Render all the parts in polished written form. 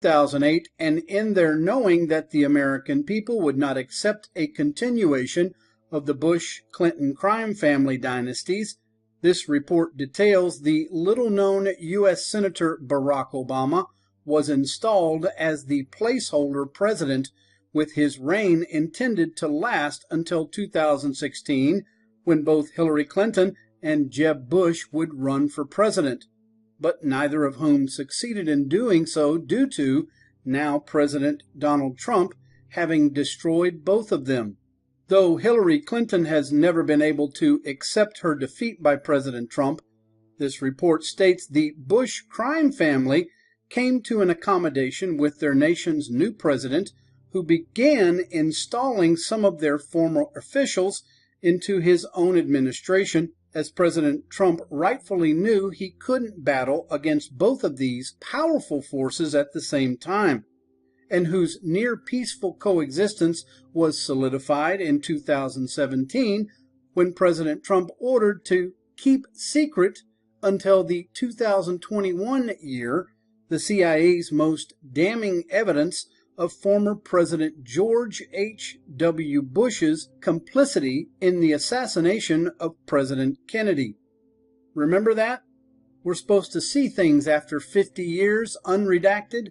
2008, and in their knowing that the American people would not accept a continuation of the Bush-Clinton crime family dynasties, this report details the little-known U.S. Senator Barack Obama was installed as the placeholder president, with his reign intended to last until 2016, when both Hillary Clinton and Jeb Bush would run for president, but neither of whom succeeded in doing so due to now President Donald Trump having destroyed both of them. Though Hillary Clinton has never been able to accept her defeat by President Trump, this report states the Bush crime family came to an accommodation with their nation's new president, who began installing some of their former officials into his own administration, as President Trump rightfully knew he couldn't battle against both of these powerful forces at the same time, and whose near peaceful coexistence was solidified in 2017 when President Trump ordered to keep secret until the 2021 year the CIA's most damning evidence of former President George H.W. Bush's complicity in the assassination of President Kennedy. Remember that? We're supposed to see things after 50 years unredacted?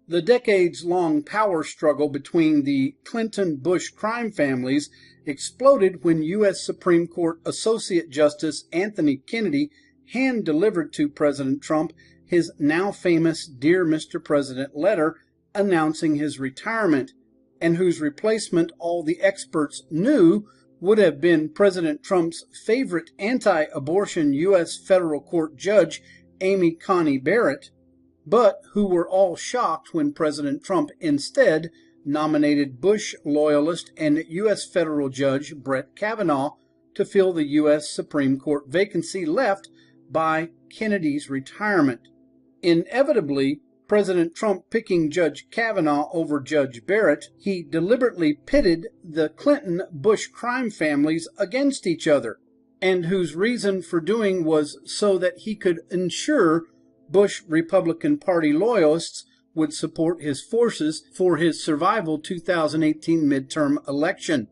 The decades-long power struggle between the Clinton-Bush crime families exploded when U.S. Supreme Court Associate Justice Anthony Kennedy hand-delivered to President Trump his now famous Dear Mr. President letter announcing his retirement, and whose replacement all the experts knew would have been President Trump's favorite anti-abortion U.S. federal court judge, Amy Coney Barrett, but who were all shocked when President Trump instead nominated Bush loyalist and U.S. federal judge Brett Kavanaugh to fill the U.S. Supreme Court vacancy left by Kennedy's retirement. Inevitably, President Trump picking Judge Kavanaugh over Judge Barrett, he deliberately pitted the Clinton-Bush crime families against each other, and whose reason for doing was so that he could ensure Bush Republican Party loyalists would support his forces for his survival 2018 midterm election,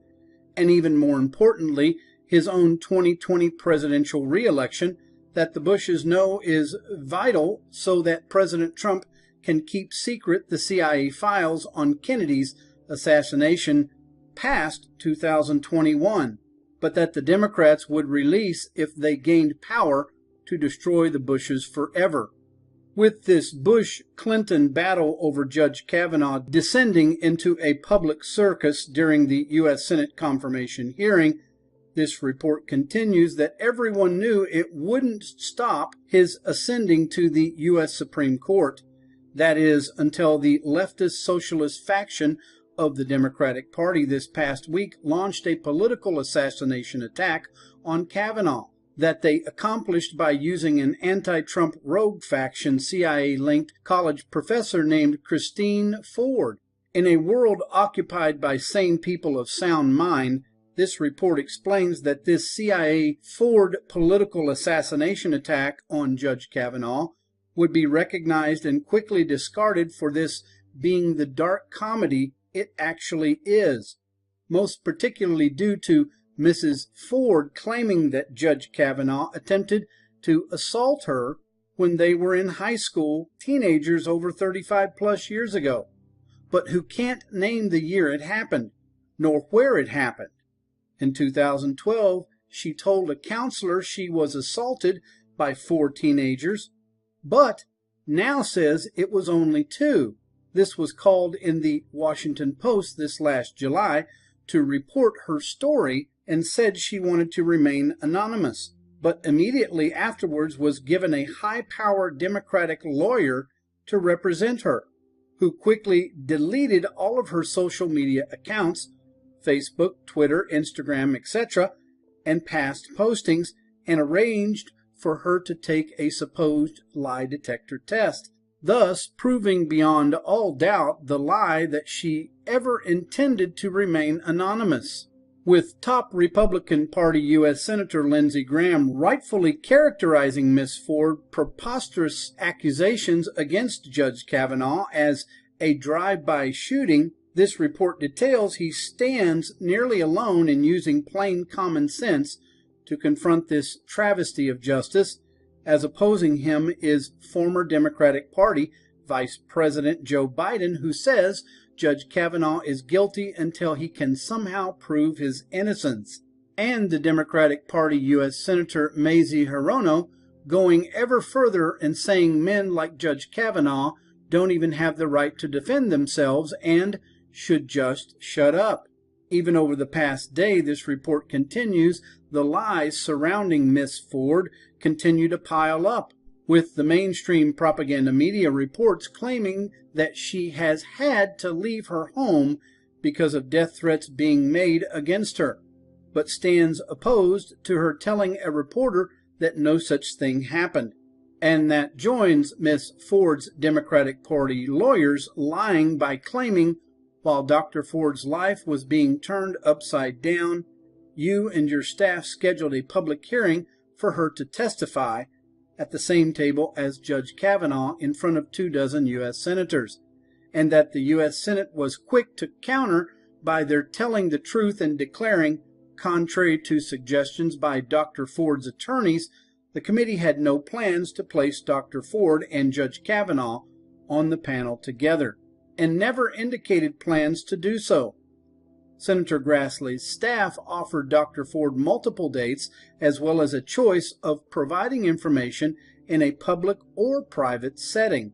and even more importantly, his own 2020 presidential re-election that the Bushes know is vital so that President Trump can keep secret the CIA files on Kennedy's assassination past 2021, but that the Democrats would release if they gained power to destroy the Bushes forever. With this Bush-Clinton battle over Judge Kavanaugh descending into a public circus during the U.S. Senate confirmation hearing, this report continues that everyone knew it wouldn't stop his ascending to the U.S. Supreme Court. That is, until the leftist socialist faction of the Democratic Party this past week launched a political assassination attack on Kavanaugh that they accomplished by using an anti-Trump rogue faction CIA-linked college professor named Christine Ford. In a world occupied by sane people of sound mind, this report explains that this CIA Ford political assassination attack on Judge Kavanaugh would be recognized and quickly discarded for this being the dark comedy it actually is, most particularly due to Mrs. Ford claiming that Judge Kavanaugh attempted to assault her when they were in high school, teenagers over 35 plus years ago, but who can't name the year it happened, nor where it happened. In 2012, she told a counselor she was assaulted by 4 teenagers, but now says it was only 2. This was called in the Washington Post this last July to report her story and said she wanted to remain anonymous, but immediately afterwards was given a high-powered Democratic lawyer to represent her, who quickly deleted all of her social media accounts, Facebook, Twitter, Instagram, etc., and past postings, and arranged for her to take a supposed lie detector test, thus proving beyond all doubt the lie that she ever intended to remain anonymous. with top Republican Party U.S. Senator Lindsey Graham rightfully characterizing Ms. Ford's preposterous accusations against Judge Kavanaugh as a drive-by shooting. This report details he stands nearly alone in using plain common sense to confront this travesty of justice, as opposing him is former Democratic Party Vice President Joe Biden, who says Judge Kavanaugh is guilty until he can somehow prove his innocence, and the Democratic Party U.S. Senator Mazie Hirono going ever further and saying men like Judge Kavanaugh don't even have the right to defend themselves and should just shut up. Even over the past day, this report continues, the lies surrounding Miss Ford continue to pile up, with the mainstream propaganda media reports claiming that she has had to leave her home because of death threats being made against her, but stands opposed to her telling a reporter that no such thing happened, and that joins Miss Ford's Democratic Party lawyers lying by claiming while Dr. Ford's life was being turned upside down, you and your staff scheduled a public hearing for her to testify at the same table as Judge Kavanaugh in front of 24 U.S. senators, and that the U.S. Senate was quick to counter by their telling the truth and declaring, contrary to suggestions by Dr. Ford's attorneys, the committee had no plans to place Dr. Ford and Judge Kavanaugh on the panel together, and never indicated plans to do so. Senator Grassley's staff offered Dr. Ford multiple dates as well as a choice of providing information in a public or private setting.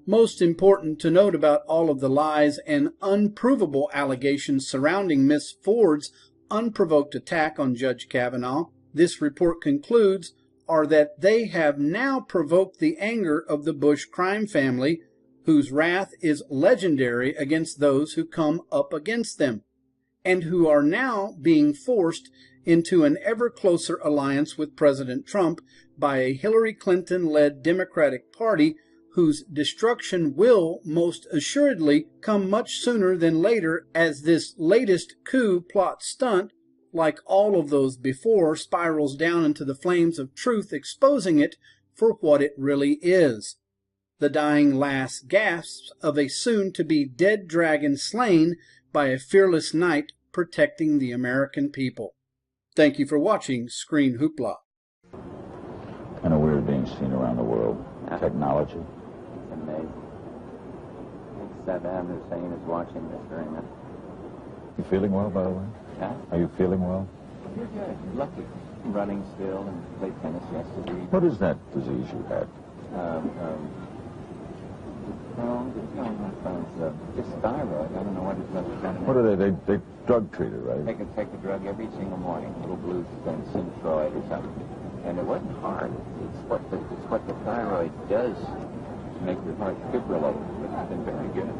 Most important to note about all of the lies and unprovable allegations surrounding Miss Ford's unprovoked attack on Judge Kavanaugh, this report concludes, are that they have now provoked the anger of the Bush crime family, whose wrath is legendary against those who come up against them, and who are now being forced into an ever closer alliance with President Trump by a Hillary Clinton-led Democratic Party whose destruction will most assuredly come much sooner than later, as this latest coup plot stunt, like all of those before, spirals down into the flames of truth, exposing it for what it really is. The dying last gasps of a soon-to-be dead dragon slain by a fearless knight protecting the American people. Thank you for watching Screen Hoopla. Kind of weird being seen around the world. Technology. It's amazing. Saddam Hussein is watching this during this. You feeling well, by the way? Huh? Are you feeling well? You're good. Lucky. I'm running still and played tennis yesterday. What is that disease you had? Just thyroid. I don't know what it's representing. What are they drug treated, right? They can take a drug every single morning, a little blue thing, Synthroid or something. And it wasn't hard. It's what the thyroid does to make your heart fibrillate. It's been very good.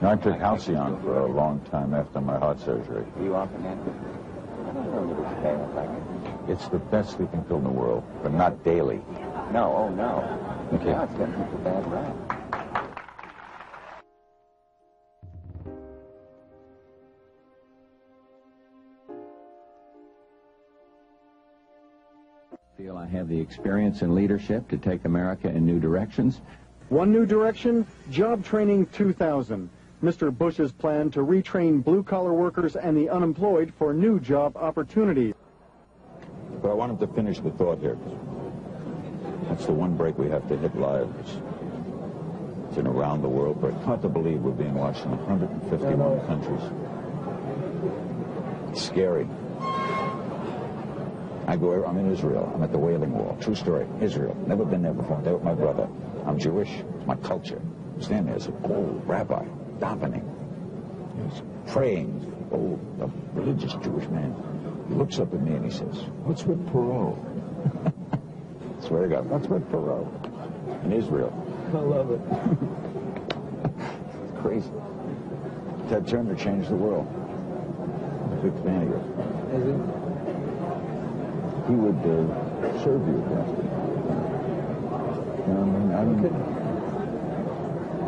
I took Halcyon for a long time after my heart surgery. Do you often have to? I don't know that it's bad like it. It's the best sleeping pill in the world, but not daily. No, oh no. Okay. Now it's getting such a bad rap. Feel I have the experience and leadership to take America in new directions. One new direction, Job Training 2000. Mr. Bush's plan to retrain blue-collar workers and the unemployed for new job opportunities. But I want him to finish the thought here. That's the one break we have to hit live. It's in around the world, but it's hard to believe we're being watched in 151 countries. It's scary. I'm in Israel. I'm at the Wailing Wall. True story. Israel. Never been there before. There with my brother. I'm Jewish. It's my culture. I'm standing there as an old rabbi, davening. He's praying. Old, a religious Jewish man. He looks up at me and he says, "What's with Perot?" I swear to God, what's with Perot? In Israel. I love it. It's crazy. Ted Turner changed the world. I'm a big fan of yours. Is he? He would serve you.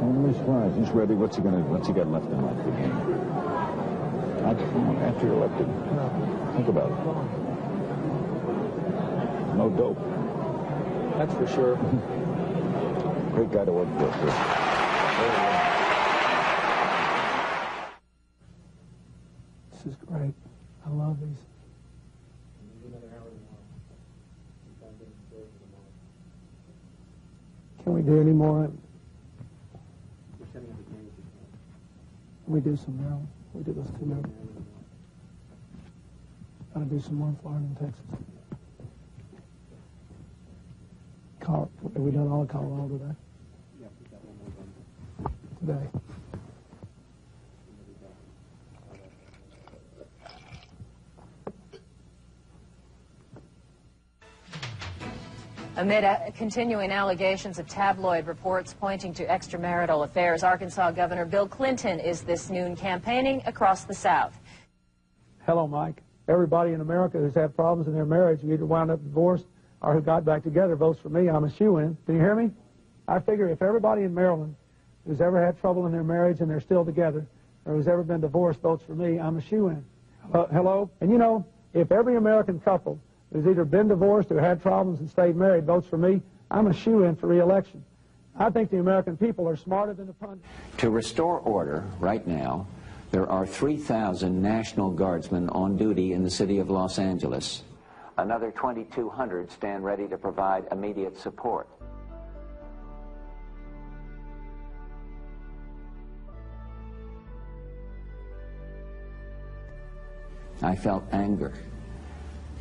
I'm surprised. He's ready. What's he got left in life? The game. After you're elected, think about it. No dope. That's for sure. Great guy to work with. This is great. I love these. Can we do any more? We do some now. We do those 2 now. Gotta do some more in Florida and Texas. Have we done all of Colorado today? Yeah, we got one more done. Today. Amid continuing allegations of tabloid reports pointing to extramarital affairs, Arkansas Governor Bill Clinton is this noon campaigning across the South. Hello, Mike. Everybody in America who's had problems in their marriage, who either wound up divorced or who got back together, votes for me. I'm a shoo-in. Can you hear me? I figure if everybody in Maryland who's ever had trouble in their marriage and they're still together, or who's ever been divorced, votes for me, I'm a shoo-in. Hello? And you know, if every American couple who's either been divorced or had problems and stayed married votes for me, I'm a shoo-in for re-election. I think the American people are smarter than the pundits. To restore order right now, there are 3,000 National Guardsmen on duty in the city of Los Angeles. Another 2,200 stand ready to provide immediate support. I felt anger.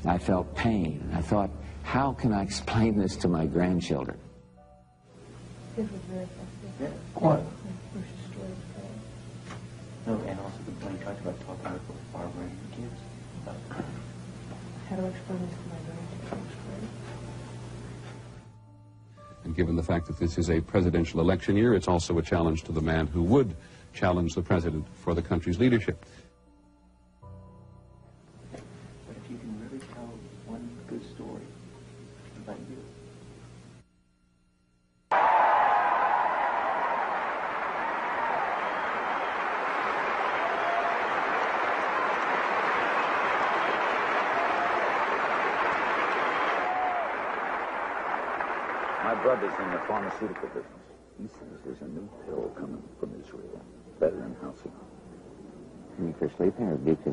I felt pain. I thought, how can I explain this to my grandchildren? It was very effective. What? No, and also when he talked about talking with the Barbara and the kids. How do I explain this to my grandkids? And given the fact that this is a presidential election year, it's also a challenge to the man who would challenge the president for the country's leadership. But if you can really tell one good story about you. My brother's in the pharmaceutical business. He says there's a new pill coming from Israel, better than housing. You mean for sleeping or deep?